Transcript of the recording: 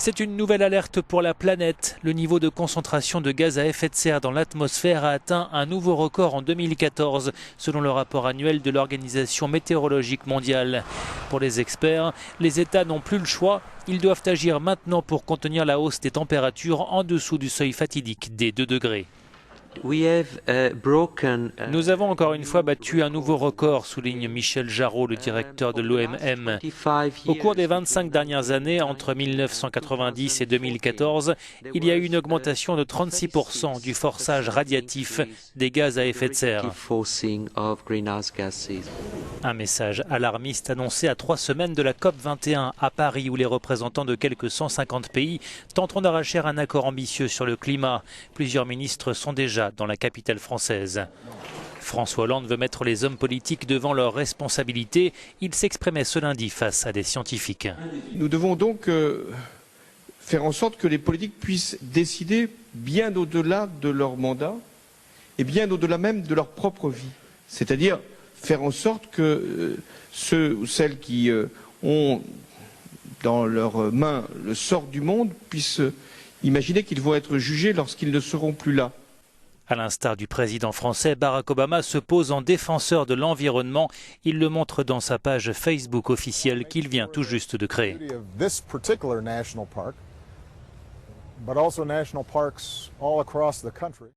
C'est une nouvelle alerte pour la planète. Le niveau de concentration de gaz à effet de serre dans l'atmosphère a atteint un nouveau record en 2014, selon le rapport annuel de l'Organisation météorologique mondiale. Pour les experts, les États n'ont plus le choix. Ils doivent agir maintenant pour contenir la hausse des températures en dessous du seuil fatidique des 2 degrés. Nous avons encore une fois battu un nouveau record, souligne Michel Jarraud, le directeur de l'OMM. Au cours des 25 dernières années, entre 1990 et 2014, il y a eu une augmentation de 36% du forçage radiatif des gaz à effet de serre. Un message alarmiste annoncé à 3 semaines de la COP21 à Paris, où les représentants de quelques 150 pays tenteront d'arracher un accord ambitieux sur le climat. Plusieurs ministres sont déjà dans la capitale française. François Hollande veut mettre les hommes politiques devant leurs responsabilités. Il s'exprimait ce lundi face à des scientifiques. Nous devons donc faire en sorte que les politiques puissent décider bien au-delà de leur mandat et bien au-delà même de leur propre vie. C'est-à-dire faire en sorte que ceux ou celles qui ont dans leurs mains le sort du monde puissent imaginer qu'ils vont être jugés lorsqu'ils ne seront plus là. À l'instar du président français, Barack Obama se pose en défenseur de l'environnement. Il le montre dans sa page Facebook officielle qu'il vient tout juste de créer.